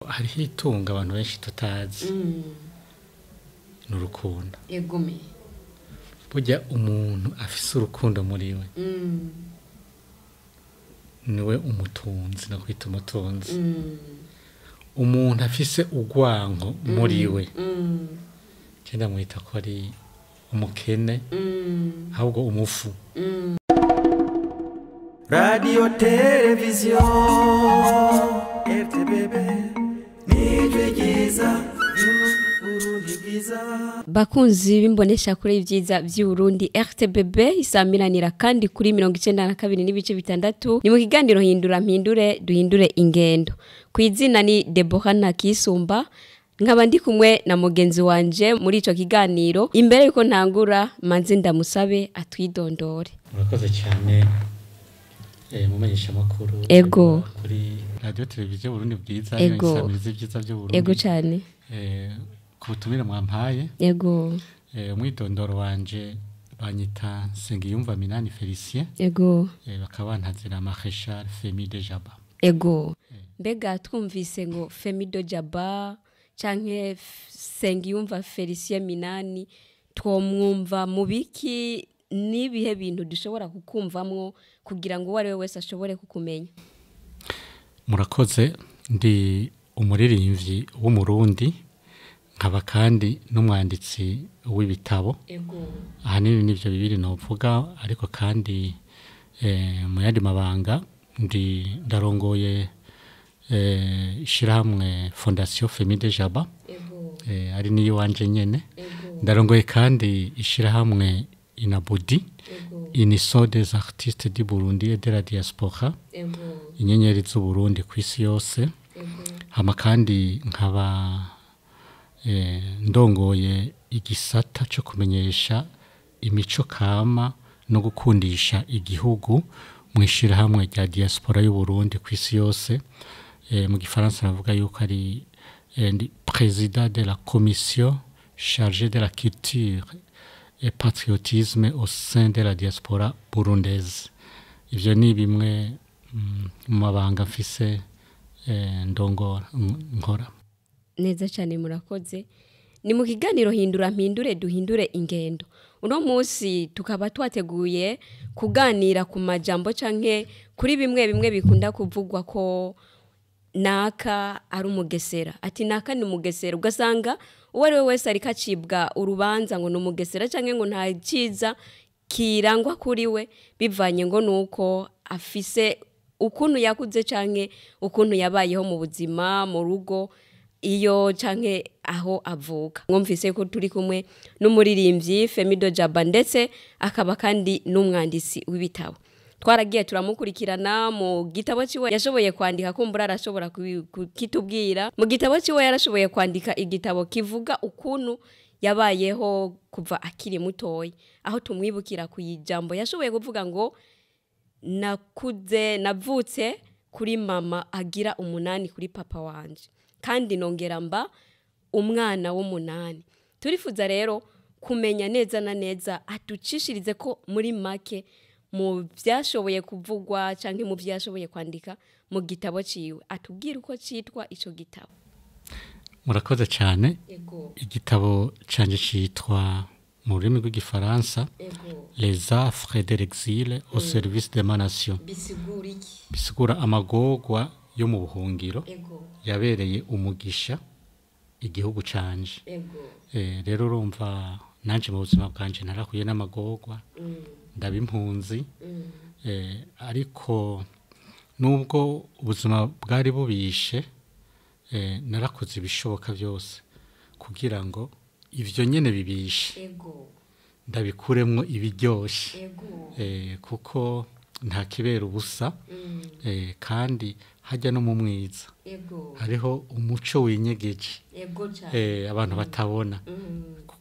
hariho itunga abantu benshi tutazi n'urukundo. Egome. Burya umuntu afise urukundo muri we niwe umutunzi no kwita umutunzi. Umuntu afise urwanko muri we cyenda mwita ko ari umukene ahubwo umufu. Radio Television RTBB nijwigiza bakunzi bimbonesha kuri ivyiza by'Urundi RTBB isamiranira kandi kuri 92 n'ibice bitandatu ni mu kiganiro hindura mpindure duhindure ingendo kwizina ni Deborah Nakisumba nkaba ndi kumwe na mugenzi wanje muri ico kiganiro imbere yuko ntangura manze ndamusabe atwidondore. Murakoze cyane mumenyesha makuru Ego kuri Radio Television Burundi bwiza isamiza ivyiza by'Uburundi. Ego cyane kubutumira mwampaye. Ego umwidondoro wanje banyita Sengiyumva Minani Felicien. Ego bakaba ntazira Marechal Femi de Jaba. Ego mbega twumvise ngo Femi de Jaba canke Sengiyumva Felicien Minani twomwumva mu biki nibihe bintu dushobora kukumvamwo kugira ngo wari wese ashobore kukumenya. Murakoze ndi umuririmbyi w'umurundi nkaba kandi n'umwanditsi w'ibitabo. Ego ahanini nivyo bibiri novuga ariko kandi mu yandi mabanga ndarongoye ishirahamwe Fondation Femi de Jaba. Ego ari niyo wanje nyene. Ndarongoye kandi ishirahamwe Inabudi Union des artistes du Burundi et de la diaspora. Inyenyeri z'Uburundi kw'isi yose. Hama kandi nkaba ndongoye igisata cyo kumenyesha imico kama no gukundisha igihugu mwishira hamwe rya diaspora y'u Burundi kw'isi yose. Mu gifaransa navuga yuko ari président de la commission chargée de la culture et patriotisme au sein de la diaspora burundaise. Ivyo ni bimwe mu mabanga mfise ndongora nkora. Neza cyane murakoze. Ni mu kiganiro hindura mpindure duhindure ingendo. Uno munsi tukaba twateguye kuganira ku majambo canke kuri bimwe bikunda kuvugwa ko naka ari umugesera. Ati naka ni umugesera ugasanga uwari wese ariko acibwa urubanza ngo numugesera canke ngo nta ciza kirangwa kuri we bivanye ngo nuko afise ukuntu yakuze canke ukuntu yabayeho mu buzima mu rugo iyo canke aho avuka. Mwumvise ko turi kumwe n'umuririmbyi Femi de Jaba ndetse akaba kandi n'umwandisi w'ibitabo. Twaragiye turamukurikirana mu gitabo ciwe yashoboye kwandika kumbura arashobora kitubwira. Mu gitabo ciwe yarashoboye kwandika igitabo kivuga ukuntu yabayeho kuva akiri mutoyi aho tumwibukira ku ijambo yashoboye kuvuga ngo navutse kuri mama agira 8 kuri papa wanje kandi nongera mba umwana w'8. Turifuza rero kumenya neza na neza atucishirize ko muri make mu byashoboye kuvugwa canke mu byashoboye kwandika mu gitabo ciwe atubwira uko citwa ico gitabo. Murakoze cyane. Igitabo canje citwa mu rurimi rw'igifaransa Les affres de l'exil au service de ma nation. Bisigura amagorwa yo mu buhungiro yabereye umugisha igihugu canje. Rero urumva nanje mu buzima bwanje narahuye n'amagorwa ndabimpunzi ariko nubwo ubuzima bwari bubishe narakoze ibishoboka byose kugira ngo ivyo nyene bibishe ndabikuremwo ibiryoshe kuko nta kibera ubusa kandi hajya no mu mwiza hariho umuco winyegeje abantu batabona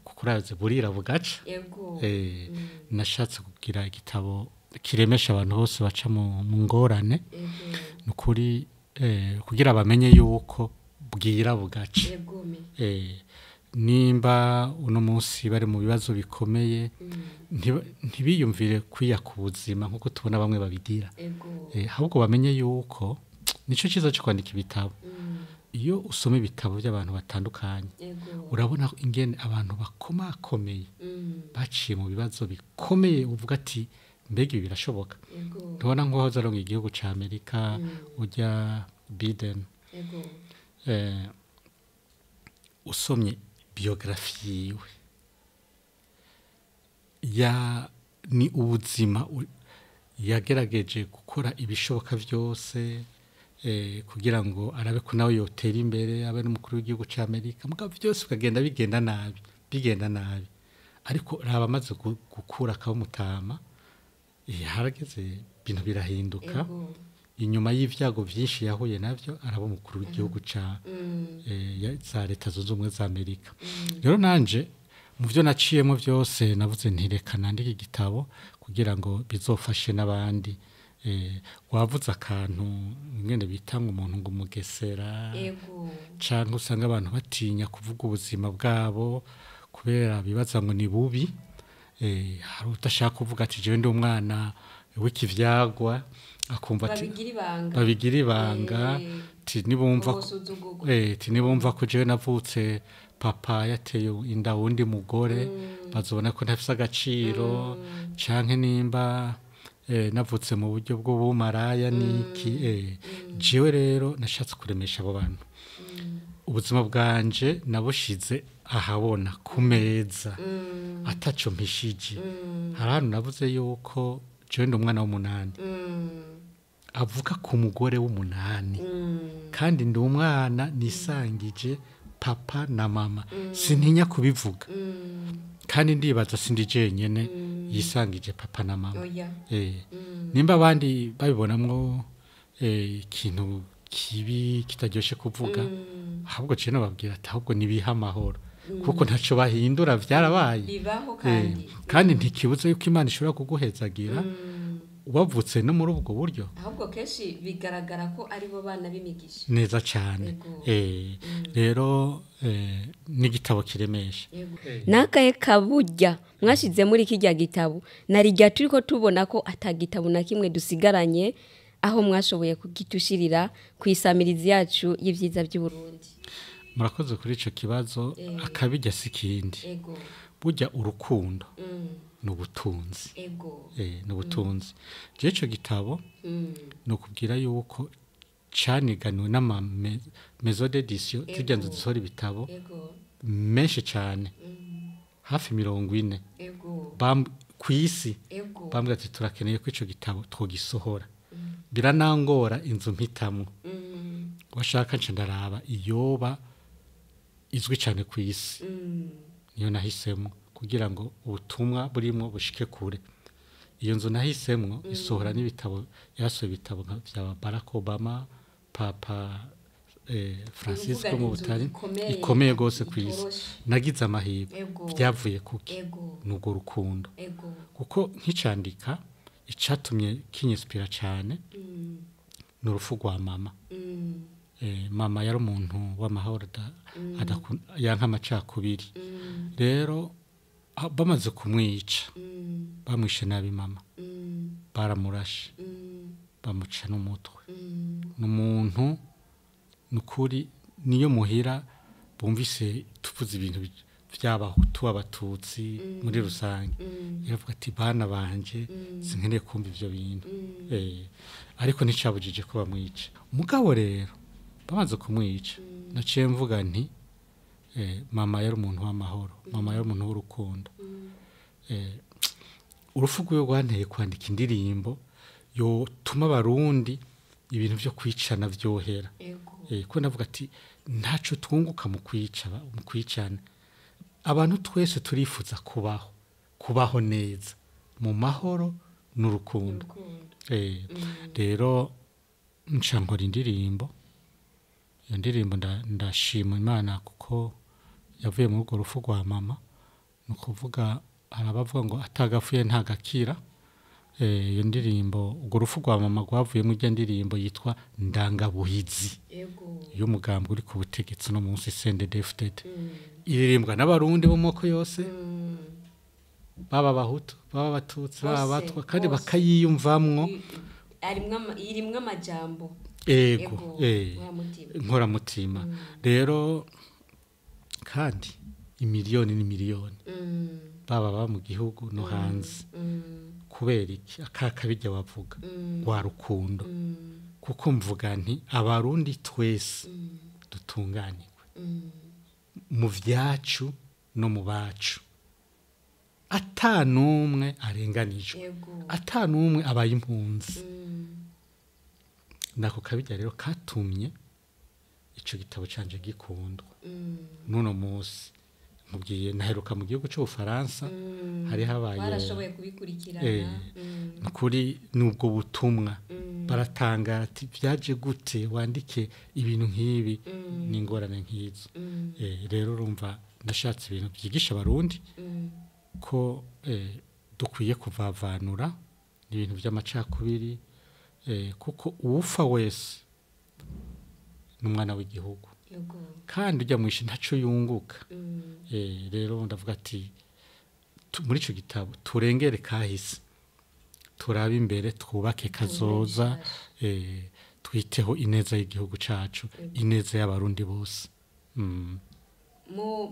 kuraze burira bugaca. Nashatse kugira igitabo kiremesha abantu bose baca mu ngorane nukuri kugira bamenye yuko bwira bugaca. Nimba uno munsi bari mu bibazo bikomeye ntibiyumvire kwiya ku buzima nkuko tubona bamwe babigira ahubwo bamenye yuko nico ciza cyo kwandika ibitabo iyo usoma ibitabo by'abantu batandukanye urabona ingene abantu bakomakomeye baciye mu bibazo bikomeye uvuga ati mbega ibi birashoboka tubona nk'aho zaronga igihugu ca Amerika ujya Biden usomye biografi yiwe ni ubuzima yagerageje gukora ibishoboka byose kugira ngo arabe ko nawe yotera imbere abe n'umukuru w'igihugu ca Amerika mugabo byose bigenda nabi ariko raba amaze gukura akabumutama harageze ibintu birahinduka inyuma y'ivyago vyinshi yahuye navyo araba umukuru w'igihugu za leta zunze ubumwe za Amerika rero nanje mu byo naciyemo byose navuze ntireka nandike igitabo kugira ngo bizofashe n'abandi wavuze akantu ngene bitanga umuntu ngo umugesera cyangwa usanga abantu batinya kuvuga ubuzima bwabo kubera bibaza ngo ni bubi hari udashaka kuvuga ati jewe ndi umwana w'ikivyagwa akumva ati babigira ibanga nibumva ko jewe navutse papa yateye inda wundi mugore bazobona ko ntafise agaciro canke nimba navutse mu buryo bw'ubumaraya niki jewe rero nashatse kuremesha abo bantu ubuzima bwanje nabushize ahabona ku meza ataco mpishije hari ahantu navuze yuko jewe ndi umwana w'umunani avuga ku mugore w'umunani kandi ndi umwana nisangije papa na mama sintinya kubivuga kandi ndibaza sindi jenyene yisangije papa na mama nimba abandi babibonamwo ikintu kibi kitaryoshe kuvuga ahubwo cyo nababwira ati ahubwo nibiha amahoro kuko ntaco bahindura vyarabaye kandi ntikibuze yuko Imana ishobora kuguhezagira wavutse no muri ubwo buryo ahubwo keshi bigaragara ko ari bo bana b'imigisha neza cyane rero n'igitabo kiremesha nakaye kaburya mwashize muri kijya gitabo narijya turiko tubona ko atagitabo na kimwe dusigaranye aho mwashoboye kugitushirira kwisamirizi yacu y'ivyiza by'u Burundi murakoze kuri ico kibazo akabijya sikindi burya urukundo n'ubutunzi n'ubutunzi je ico gitabo no kubwira yuko caniganiwe n'ama maison d'édition ziganze zisora ibitabo menshi cyane hafi 40 kwisi bambwa ati turakeneye ko ico gitabo twogisohora biranangora inzu mpitamwe washaka nce ndaraba iyoba izwi cyane kwisi niyo nahisemo kugira ngo ubutumwa burimo bushike kure iyo nzu nahisemo isohora n'ibitabo yasohoye ibitabo bya Barack Obama Papa Francisco mu butari ikomeye gose kwisi nagize amahirwe byavuye kuki nugo rukundo kuko nkicandika icatumye kinyinspira cyane n'urupfu rwa mama mama yari umuntu w'amahoro yanka amacakubiri rero bamaze kumwica bamwishe nabi mama baramurashe bamuca n'umutwe n'umuntu nukuri niyo muhira bumvise tuvuze ibintu by'abahutu abatutsi muri rusange yavuga ati bana banje sinkeneye kumva ivyo bintu ariko nicabujije ko bamwica umugabo rero bamaze kumwica naciye mvuga nti mama yari umuntu w'amahoro mama yari umuntu w'urukundo urupfu rwiwe rwanteye kwandika indirimbo yotuma abarundi ibintu byo kwicana vyohera ko navuga ati ntaco twunguka mu kwicana abantu twese turifuza kubaho neza mu mahoro n'urukundo rero ncankora indirimbo iyo ndirimbo ndashima Imana kuko yavuye mu rugo rufu rwa mama no kuvuga arabavuga ngo atagafuye ntagakira iyo ndirimbo urwo rufu rwa mama rwavuye mu ndirimbo yitwa Ndangabuhizi iyo mugambwe uri ku butegetsi no munsi CNDD-FDD iririmbwa n'abarundi bo moko yose baba abahutu baba abatutsi baba abatwa kandi bakayiyumvamwo irimwe amajambo ego Nkoramutima. inkoramutima rero kandi imiliyoni n'imiliyoni baba mu gihugu no hanze kubera iki akakabijya bavuga rwa rukundo kuko mvuga nti abarundi twese dutunganirwe mu vyacu no mu bacu atanumwe arenganijwe atanumwe abaye impunzi nako kabijya rero katumye ico gitabo canje gikundwa nuno musi mubwiye naheruka mu gihugu cy'Ubufaransa hari habaye barashoboye kubikurikirana kuri nubwo butumwa baratangara ati byaje gute wandike ibintu nk'ibi n'ingorane nk'izo rero urumva ndashatse ibintu byigisha abarundi ko dukwiye kuvavanura ibintu by'amacakubiri kuko uwufa wese n'umwana w'igihugu kandi ujya mwishi ntaco yunguka rero ndavuga ati muri ico gitabo turengere kahise turabe imbere twubake kazoza twiteho ineza y'igihugu cacu ineza y'abarundi bose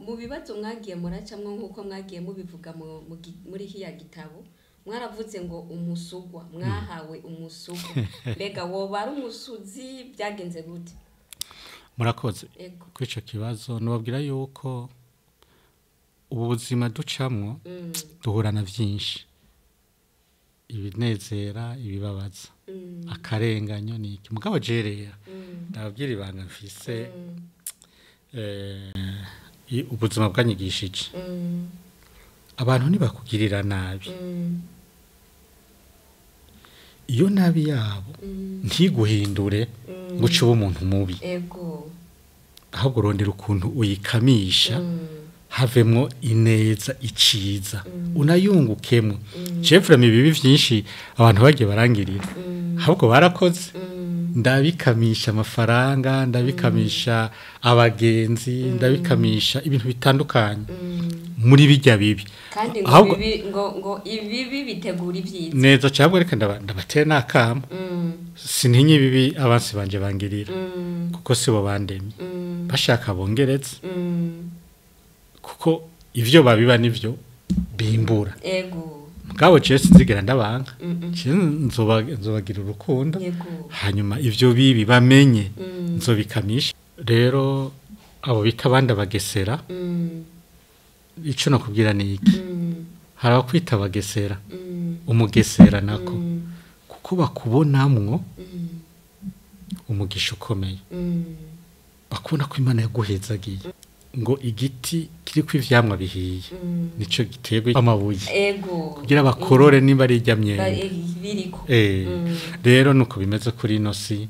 mu bibazo mwagiye muracamwe nk'uko mwagiye mubivuga muri hiya gitabo mwaravuze ngo umusugwa mwahawe umusugwa mbega woba ari umusuzi byagenze gute murakoze kuri ico kibazo nubabwira yuko ubu buzima ducamwo duhurana vyinshi ibinezera ibibabaza akarenganyo niki mugabo jerera ndababwira ibanga mfise ubuzima bwanyigishije abantu ntibakugirira nabi iyo nabi yabo ntiguhindure ngo uce uba umuntu mubi ahubwo urondera ukuntu uyikamisha havemwo ineza iciza unayungukemwo jefrem ibibi vyinshi abantu bagiye barangirira ahubwo barakoze ndabikamisha amafaranga ndabikamisha abagenzi ndabikamisha ibintu bitandukanye muri bijya bibi kandi ngo ibibi bitegura ibyiza neza cyangwa reka ndabatera nakama sintinye ibibi abansi banje bangirira kuko sibo bandemye bashaka bongereza kuko ivyo babiba nivyo bimbura mugabo Jesse nzigera ndabanga nzobagira urukundo hanyuma ivyo bibi bamenye nzobikamisha rero abo bita banda bagesera ico no kubwira ni iki haraho kwita bagesera umugesera nako kuko bakubonamwo umugisha ukomeye bakubona ko Imana yaguhezagiye ngo igiti kiri kw'ivyamwa bihiye nico gitego amabuye kugira bakorore nimba ari iryamyembe rero nuko bimeze kuri ino si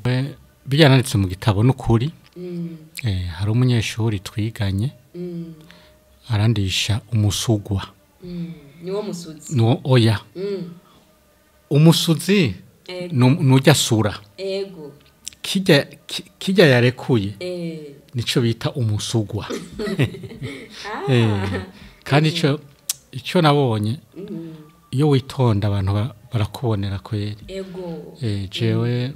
byananditse mu gitabo n'ukuri hari umunyeshuri twiganye arandisha umusugwa niwo musuzi no oya umusuzi nujya sura kijya yarekuye nico bita umusugwa kandi ico nabonye iyo witonda abantu barakubonera kweri jewe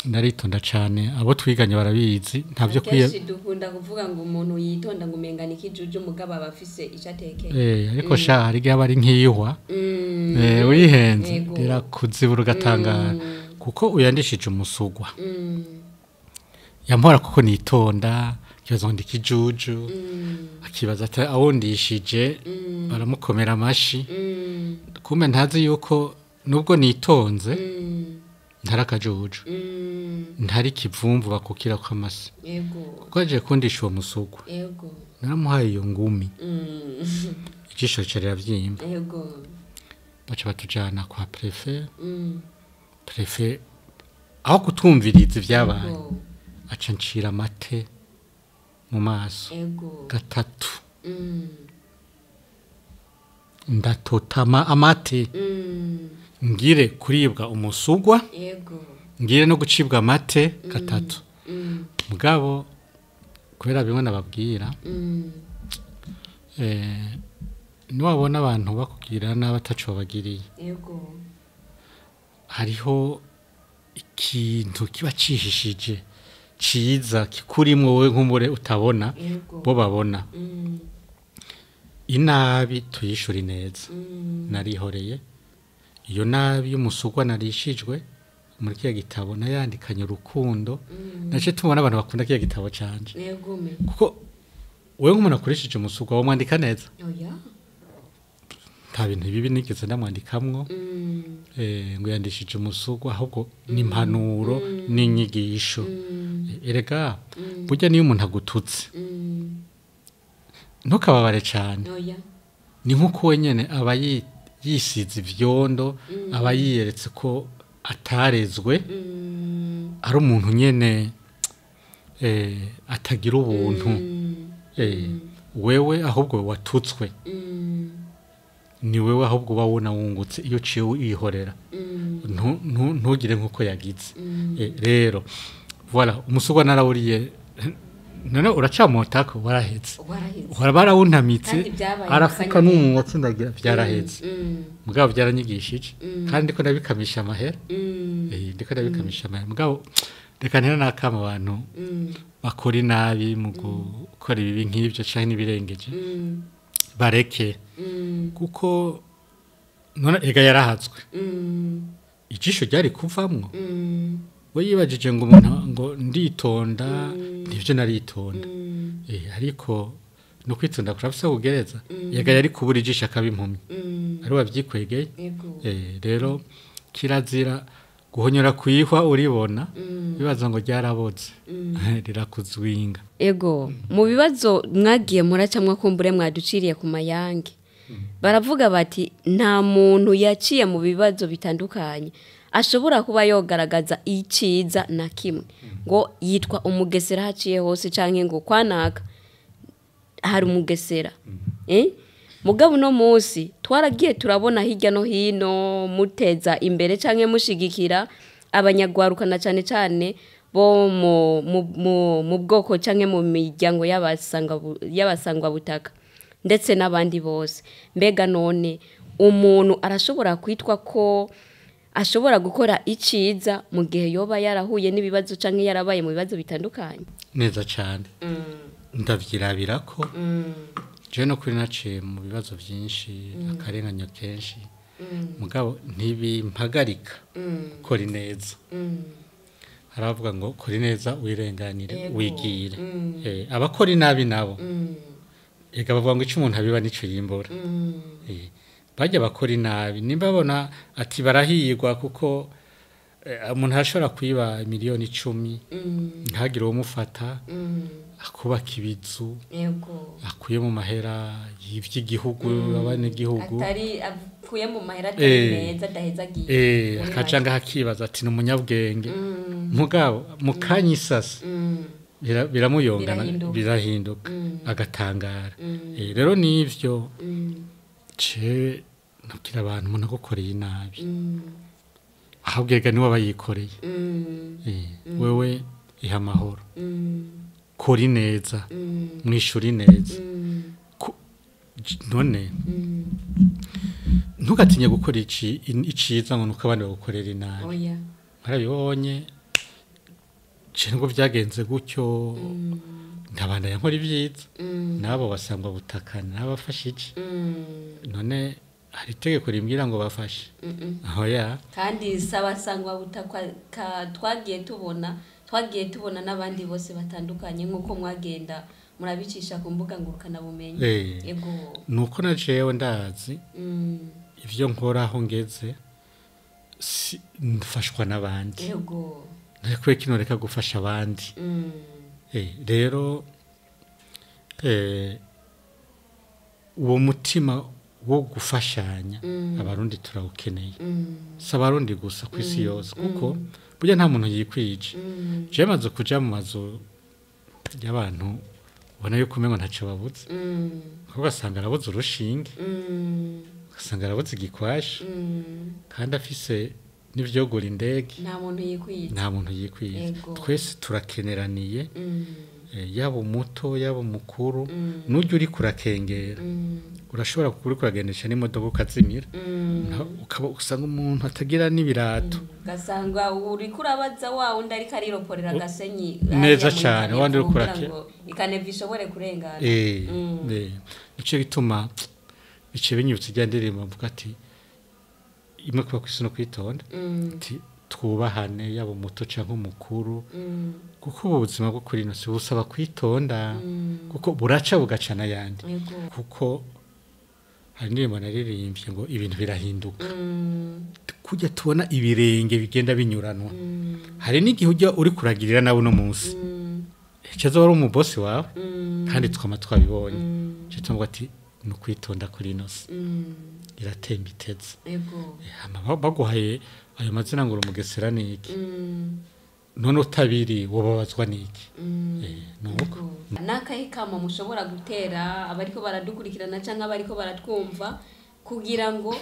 ndaritonda cyane abo twiganye barabizi ntavyo kwiye dukunda kuvuga ngo umuntu yitonda ngo mengana ikijuju mugabo abafise icatekeye ariko sha hari gihe bari nkiyihwa wihenze birakuzibura ugatangara kuko uyandishije umusugwa yampora kuko nitonda kibazo ndi kijuju akibaza ati awundishije baramukomera amashi kumbe ntazi yuko nubwo nitonze ntarakajuju ntari kivumvu bakukira kwa masi kuko aje kundisha uwo musugwa naramuhaye iyo ngumi ijisho cyari yavyimba baca batujana kwa prefe aho kutumviriza ivyabaye aca ncira amate mu maso gatatu ndatotama amate ngire kuribwa umusugwa ngire no gucibwa amate gatatu mugabo kubera bimwe nababwira niwabona abantu bakubwira n'abataco bagiriye hariho ikintu kiba cihishije ciza kikurimwo wowe nk'umure utabona Yego. bo babona inabi tuyishura neza narihoreye iyo nabi y'umusugwa narishijwe muri kiya gitabo nayandikanye urukundo nace tubona abantu bakunda kiya gitabo canje Negume. kuko wewe nk'umuntu akoresheje umusugwa wo mwandika neza Oya. nta bintu bibi nigeze ndamwandikamwo ngo yandishije umusugwa ahubwo ni impanuro n'inyigisho erega burya niyo umuntu agututse ntukababare cyane Oya. ni nk'uko wenyine aba yisize ivyondo aba yiyeretse ko atarezwe ari umuntu nyene atagira ubuntu wewe ahubwo watutswe ni wewe ahubwo uba wona wungutse iyo ciye uyihorera ntugire nk'uko yagize rero voilà umusugwa narawuriye none uracamotako warahetse barawuntamitse arafuka n'umunwa tsindagira byarahetse mugabo byaranyigishije kandi ndiko ndabikamisha amahera ndiko ndabikamisha amahera mugabo reka ntera nakama abantu bakora inabi mu gukora ibibi nk'ibyo canke n'ibirengeje bareke kuko none ega yarahatswe ijisho ryari kuvamwo we yibajije ngo umuntu ngo nditonda nivyo naritonda ariko no kwitonda kurafisa kugereza yega yari kubura ijisho akabimpumye ari wavyikwegeye rero kirazira guhonyora kwihwa uribona bibaza ngo ryaraboze rirakuzwinga Ego mu bibazo mwagiye muracamwa kumbure mwaduciriye ku mayange baravuga bati nta muntu yaciye mu bibazo bitandukanye ashobora kuba yogaragaza iciza na kimwe ngo yitwa umugesera haciye hose canke ngo kwanaka hari umugesera mugabo no munsi twaragiye turabona hirya no hino muteza imbere canke mushigikira abanyagwarukana cyane cyane bo mu bwoko canke mu miryango y'abasangwa butaka ndetse n'abandi bose mbega none umuntu arashobora kwitwa ko ashobora gukora iciza mu gihe yoba yarahuye n'ibibazo canke yarabaye mu bibazo bitandukanye neza cyane ndavyirabira ko je no kuri naciye mu bibazo byinshi akarenganyo kenshi mugabo ntibimpagarika gukora ineza haravuga ngo kora ineza wirenganire wigire abakora inabi nabo ega bavuga ngo icyo umuntu abiba nico yimbura bajya bakora inabi nimba babona ati barahirwa kuko umuntu arashobora kwiba miliyoni 10 ntagire uwo mufata akubaka ibizu akuye mu mahera y'ivy'igihugu abane gihugu atari akuye mu mahera neza dahezagiye akacanga hakibaza ati n'umunyabwenge mugabo mukanyisasa biramuyongana birahinduka agatangara rero nivyo ce nabwira abantu umuntu agukoreye inabi ahubwega niwe abayikoreye wewe iha amahoro kora neza mwishuri neza none ntugatinye gukora iciza ngo nuko abandi bagukorera inabi barabibonye ngo byagenze gutyo ndabanda yankora ibyiza nabo basangwa butakana n'abafashije none hari itegeko rimbwira ngo bafashe aho ya kandi sabasangwa butakwa twagiye tubona n'abandi bose batandukanye nk'uko mwagenda murabicisha ku mbuga ngurukana bumenyi yego nuko na jewe ndazi ivyo nkora aho ngeze ndafashwa n'abandi yego ariko kino reka gufasha abandi rero uwo mutima wo gufashanya abarundi turawukeneye si abarundi gusa ku isi yose kuko burya nta muntu yikwije je maze kuja mu mazu y'abantu ubona yuko umengo ntaco babuze kuko ugasanga arabuze urushinge ugasanga arabuze igikwashi kandi afise n'ivyogura indege nta muntu yikwije twese turakeneraniye yaba umuto yaba umukuru n'ujya uri kurakengera urashobora kuri kuragendesha n'imodoka ukazimira ukaba usanga umuntu atagira n'ibirato gasanga uri kurabaza wa undi ariko ariroporera gasenyi neza cyane wandi uri kurake ikaneva ishobore kurengana nicyo bituma bice binyutse ijya ndirimbo mvuga ati imwe kuba ku isi no kwitonda twubahane yaba umuto cyangwa umukuru kuko ubu buzima bwo kuri ino si busaba kwitonda kuko buraca bugaca n'ayandi kuko hari indirimbo naririmbye ngo ibintu birahinduka kujya tubona ibirenge bigenda binyuranwa hari n'igihe ujya uri kuragirira nawe uno munsi cyazo wari umubosi wawe kandi twama twabibonye cyo tuvuga ati ni ukwitonda kuri ino si iratemba iteze baguhaye ayo mazina ngo umugesera ni iki none utabiri wababazwa ni iki nuko n'akahikamo mushobora gutera abariko baradukurikirana cyangwa abariko baratwumva kugira ngo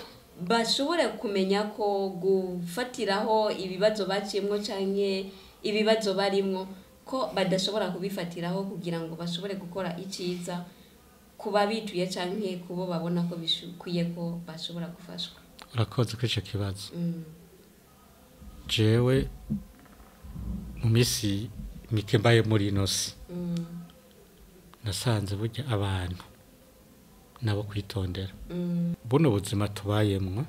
bashobore kumenya ko gufatiraho ibibazo baciyemwo canke ibibazo barimwo ko badashobora kubifatiraho kugira ngo bashobore gukora iciza kuba bituye canke kubo babona ko bishukwiye ko bashobora gufashwa. Urakoze kwica kibazo jewe mu misi mike mbaye muri inosi nasanze burya abantu nabo kwitondera buno buzima tubayemwo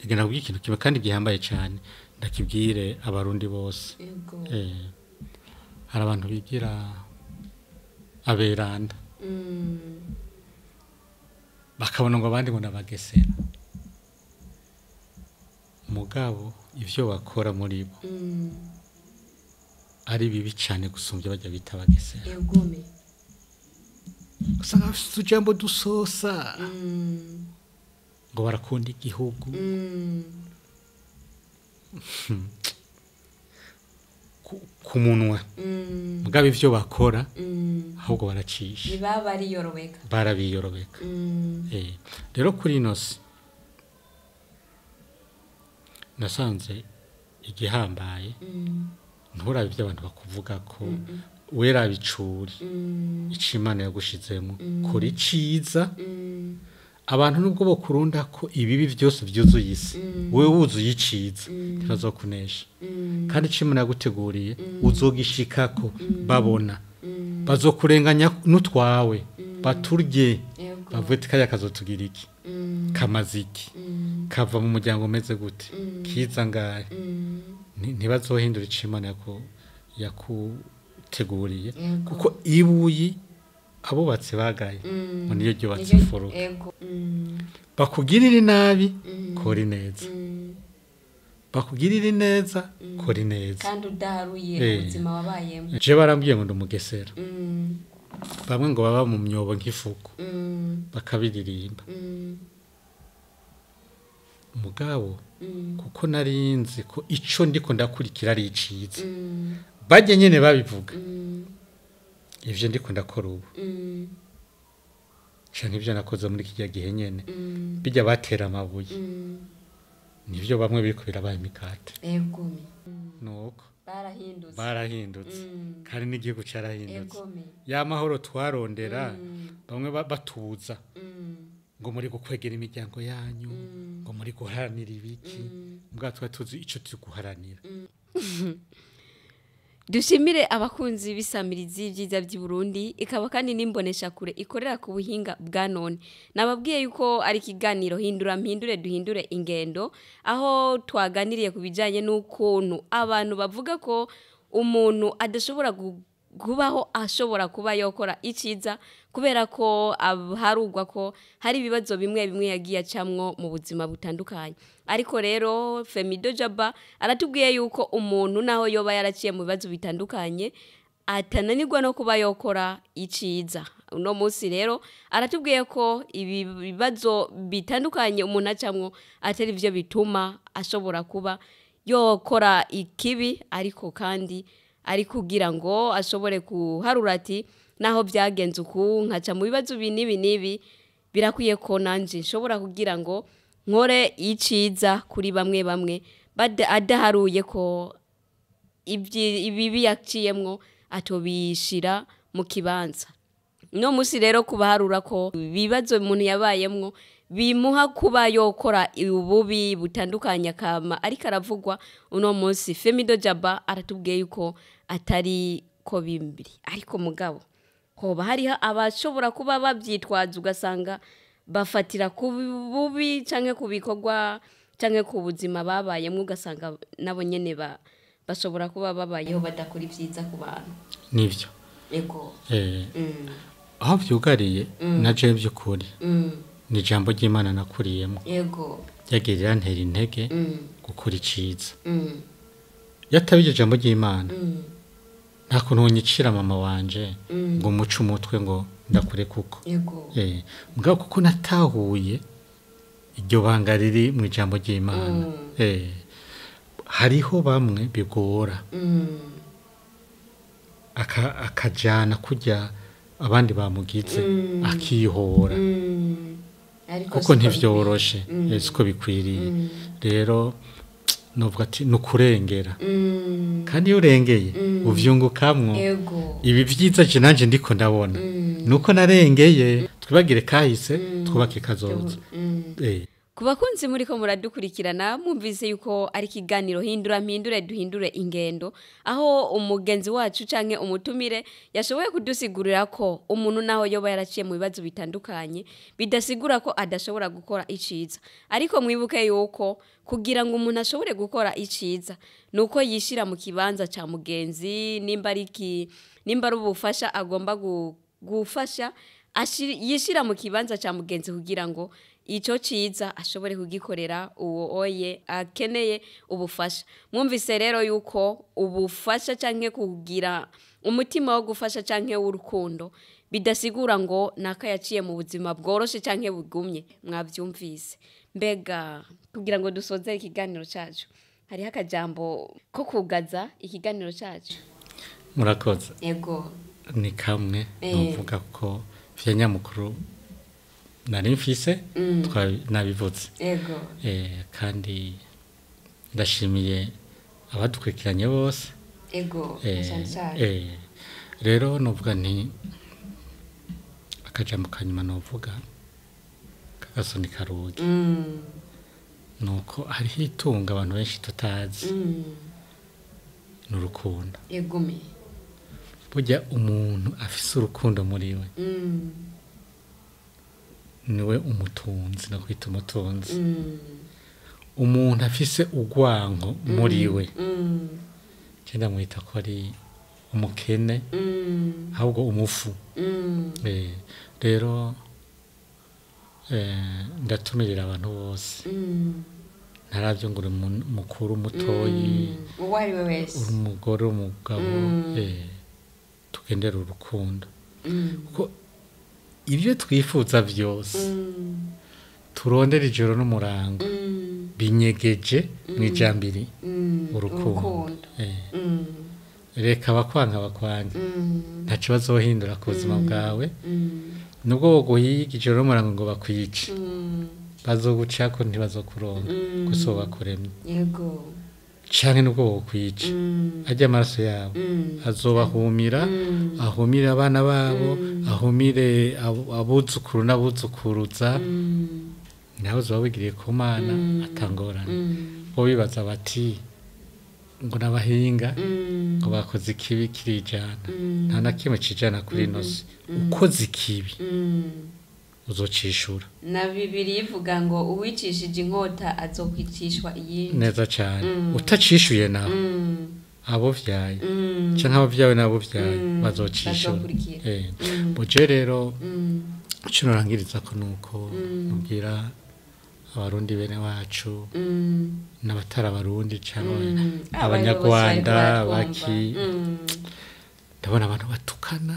igenda kugira ikintu kimwe kandi gihambaye cyane ndakibwire abarundi bose hari abantu bigira aberanda bakabona ngo abandi ngo nabagesera mugabo ivyo bakora muri bo ari bibi cyane gusumbya bajya bita bagesera yegome usanga bafite ujambo dusosa ngo barakunda igihugu ku munwa mugabo ivyo bakora ahubwo baracisha barabiyorobeka rero kuri inosi nasanze igihambaye nturabe ibyo abantu bakuvuga ko wera bicuri icimana yagushizemo kuri ciza abantu nubwo bokurunda ko ibibi byose byuzuye isi wewe wuzuye iciza ntibazokunesha kandi icimana yaguteguriye uzogishikako babona bazokurenganya n'utwawe baturye bavuye kaya kazotugira iki kamaziki kava mu muryango umeze gute kiza ngahe ntibazohindura icimana yakuteguriye kuko ibuyi abubatse bagaye ngo niyo ryubatse ifuruka bakugirira nabi kora neza bakugirira neza kora neza kandi udaharuye ubuzima wabayemo je barambwiye ngo ndumugesera bamwe ngo baba mu myobo nk'ifuku bakabiririmba mugabo kuko narinzi ko ico ndiko ndakurikira ari iciza bajye nyene babivuga ivyo ndiko ndakora ubu canke ivyo nakoze muri kijya gihe nyene bijya batera amabuye nivyo bamwe biriko birabaye imikate nuko barahindutse kandi n'igihugu carahindutse ya mahoro twarondera bamwe batuza ngo muri gukwegera imiryango yanyu ngo muri guharanira ibiki mbwatwa tuzi ico turi guharanira dushimire abakunzi b'isamirizi byiza by'i Burundi ikaba kandi nimbonesha kure ikorera ku buhinga bwa none nababwiye yuko ari kiganiro hindura mpindure duhindure ingendo aho twaganiriye ku bijanye n'ukuntu abantu bavuga ko umuntu adashobora kubaho ashobora kuba yokora iciza kubera ko harugwa ko hari ibibazo bimwe bimwe yagiye acamwo mu buzima butandukanye ariko rero Femido Jaba aratubwiye yuko umuntu naho yoba yaraciye mu bibazo bitandukanye atananirwa no kuba yokora iciza uno munsi rero aratubwiye ko ibi bibazo bitandukanye umuntu acamwo atari byo bituma ashobora kuba yokora ikibi ariko kandi ari kugira ngo ashobore kuharura ati naho byagenze uku nkaca mu bibazo nibi birakwiye ko nanje nshobora kugira ngo nkore iciza kuri bamwe adaharuye ko ibibi yaciyemwo atobishira mu kibanza no musi rero kubaharura ko bibazo umuntu yabayemwo bimuha kuba yokora ububi butandukanye akama ariko aravugwa uno munsi Femido Jaba aratubwiye yuko atari ko bimbiri ariko mugabo hoba hariho abashobora kuba babyitwaza ugasanga bafatira ku bubi canke ku bikorwa canke ku buzima babayemwo ugasanga nabo nyene bashobora kuba babayeho badakora ivyiza ku bantu nivyo yego aho vyugariye naje by'ukuri ni ijambo ry'Imana nakuriyemo yego yagirira ntera intege gukora iciza yatabije ijambo ry'Imana nta kuntu nyicira mama wanje ngo muce umutwe ngo ndakure kuko yego mugabo kuko natahuye iryo banga riri mu ijambo ry'Imana hariho bamwe bigora akajana kujya abandi bamugize akihora kuko ntivyoroshe siko bikwiriye rero novuga ati nukurengera kandi iyo urengeye uvyungukamwo ibi vyiza je nanje ndiko ndabona nuko narengeye twibagire kahise twubake kazoza ku bakunzi muri ko muradukurikirana mwumvise yuko ari kiganiro hindura mpindure duhindure ingendo aho umugenzi wacu canke umutumire yashoboye kudusigurira ko umuntu naho yoba yaraciye mu bibazo bitandukanye bidasigura ko adashobora gukora iciza ariko mwibuke yuko kugira ngo umuntu ashobore gukora iciza nuko yishira mu kibanza ca mugenzi nimba ari ubufasha agomba gufasha yishira mu kibanza ca mugenzi kugira ngo ico ciza ashobore kugikorera uwo oye akeneye ubufasha mwumvise rero yuko ubufasha canke kugira umutima wo gufasha canke w'urukundo bidasigura ngo naka yaciye mu buzima bworoshe canke bugumye mwavyumvise mbega kugira ngo dusoze ikiganiro cacu hari akajambo ko kugaza ikiganiro cacu murakoze yego ni kamwe novuga ko vya nyamukuru nari mfise nabivuze yego kandi ndashimiye abadukurikiranye bose yego rero novuga nti akajambo kanyuma novuga kagasoni karugi nuko hariho itunga abantu benshi tutazi n'urukundo yegumi burya umuntu afise urukundo muri we niwe umutunzi no kwita umutunzi umuntu afise ugwanko muri we cyenda mwita ko ari umukene ahubwo umufu rero ndatumirira abantu bose ntaravyo ngo uri mukuru mutoyi uwo ari we wese umugore umugabo tugendera urukundo kuko ibyo twifuza byose turondera ijoro n'umurango binyegeje mu ijambiri urukundo reka bakwanka ntaco bazohindura ku buzima bwawe nubwo woguhiga ijoro n'umurango ngo bakwice bazogucako ntibazokuronka gusa bakuremye yego canke nubwo wokwica ajya amaraso yabo azobahumira ahumire abana babo ahumire abuzukuru n'abuzukuruza nawe uzoba wigiriye ku Mana atangorana bo bibaza bati ngo n'abahinga ngo bakoze ikibi kirijana nta na kimwe cijana kuri nosi ukoze ikibi uzocishura na Bibiliya ivuga ngo uwicishije inkota azokwicishwa iyindi neza cyane utacishuye nawe abo vyaye canke abo vyawe nabo vyaye bazocishura buje rero ico norangiriza ko nuko nubwira abarundi bene wacu n'abatari abarundi canke abanyarwanda baki ndabona abantu batukana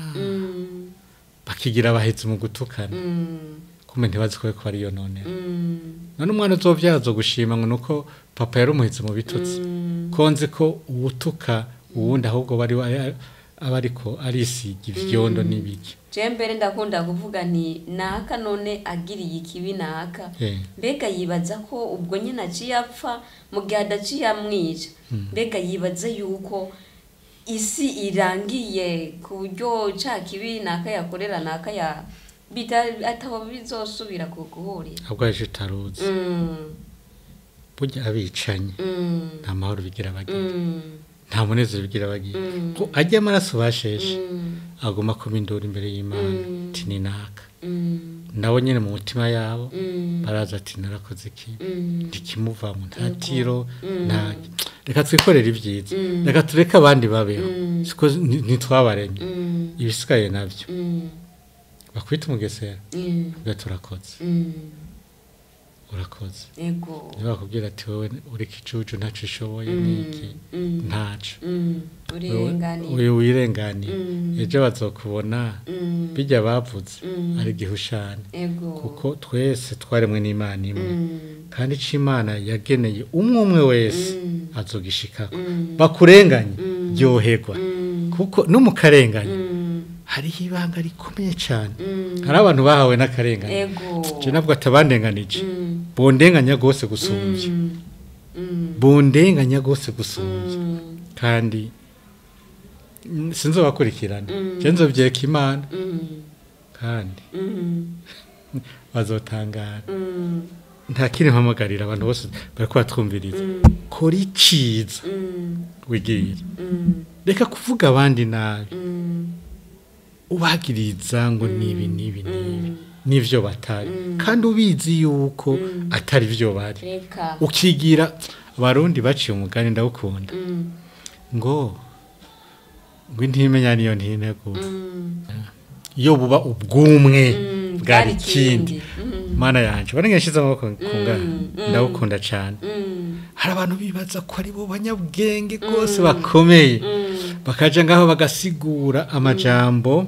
bakigira abahetse mu gutukana kumbe ntibazi ko ari yo none none umwana uzovyazo gushima ngo nuko papa yari umuhetse mu bitutsi konze ko ubutuka uwundi ahubwo bari abariko arisiga ivyondo n'ibiki je mbere ndakunda kuvuga nti naka none agiriye ikibi naka mbega yibaza ko ubwo nyine aciye apfa mu gihe adaciye amwica mbega yibaza yuko isi irangiye ku buryo ca kibi naka yakorera naka ya atabo bizosubira guhurira ahubwo aje utaruzi burya abicanye nta mahoro bigira bagira nta munezero bigira bagira ko ajya amaraso basheshe agomba kuba induru imbere y'Imana ati ni naka nabo nyene mu mutima yabo baraza ati narakoze iki ndikimuvamo nta tiro nta reka twikorera ibyiza reka tureke abandi babeho siko ntitwabaremye ibisigaye navyo bakwita umugesera turakoze urakoze ego niba bakubwira ati wowe uri kicucu ntaco ushoboye niki ntaco urenganiye wirenganiye ejo bazokubona bijya bavuze ari gihushane kuko twese twaremwe n'Imana imwe kandi ico Imana yageneye umwe wese azogishikako bakurenganye ryoherwa kuko no mu karenganye hariho ibanga rikomeye cyane hari abantu bahawe n'akarengane je nabwo atabandenganije bondenganya gose gusumvya bondenganya gose gusumvya kandi sinzobakurikirana je nzovyeka Imana kandi bazotangara nta kindi mpamagarira abantu bose bariko batwumviriza kora iciza wigire reka kuvuga abandi nabi ubagiriza ngo nibi nivyo batari kandi ubizi yuko atari vyo bari ukigira abarundi baciye umugani ndawukunda ngo intimenya niyo ntinegura iyo buba ubwumwe bwari ikindi mana yanje barengeshize amaboko kungana ndawukunda cyane hari abantu bibaza ko ari bo banyabwenge rwose bakomeye bakaja ngaho bagasigura amajambo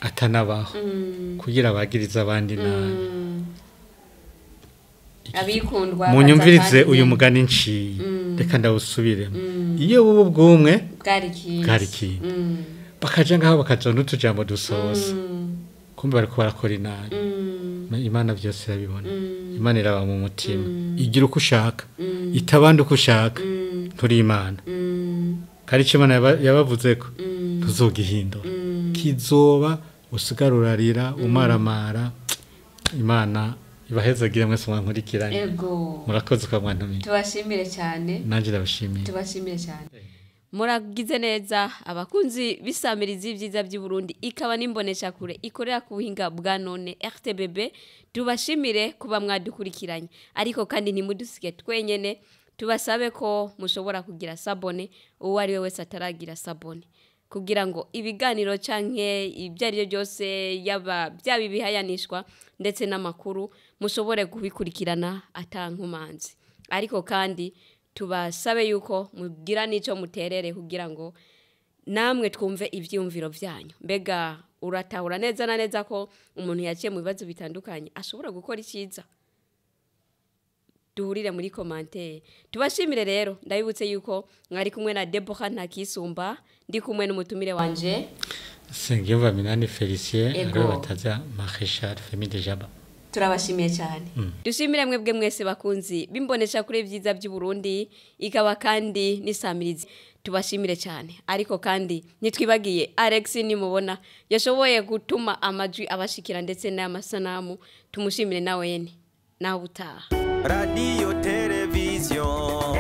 atanabaho kugira bagiriza abandi nabi abikundwa munyumvirize uyu mugani nciye reka ndawusubiremo iyo bubu bwumwe bwari iki bakaja ngaho bakazona utujambo dusoza kumbe bariko barakora inabi Imana byose irabibona Imana iraba mu mutima igira uko ushaka itabanda uko ushaka turi Imana kandi icyo Imana yabavuze ko tuzogihindura kizoba usigarurarira umaramara Imana ibahezagire mwese mwankurikiranye murakoze kwa mwantumye tubashimire cyane nanje ndabashimiye tubashimire cyane muragize neza abakunzi bisamiriza ibyiza by'u Burundi ikaba nimbonesha kure ikorera ku buhinga bwa none RTBB tubashimire kuba mwadukurikiranye ariko kandi nimudusige twenyene tubasabe ko mushobora kugira sabone uwo ari we wese ataragira sabone kugira ngo ibiganiro canke ibyari byose yaba byabibihayanishwa ndetse n'amakuru mushobore kubikurikirana atankumanzi ariko kandi tubasabe yuko mugira nico muterere kugira ngo namwe twumve ivyumviro vyanyu mbega uratahura neza na neza ko umuntu yaciye mu bibazo bitandukanye ashobora gukora iciza duhurire muri commentaire tubashimire rero ndabibutse yuko mwari kumwe na Deborah Ntakisumba ndi kumwe n'umutumire wanje Sengiyumva Minani Felicien ariwe bataza Marechal Famille de Jaba turabashimiye cyane dushimire mwebwe mwese bakunzi bimbonesha kuri byiza by'u Burundi ikaba kandi nisamirizi tubashimire cyane ariko kandi nitwibagiye Alex nimubona yashoboye gutuma amajwi abashikira ndetse n'amasanamu tumushimire nawe yene naho butaha Radio Television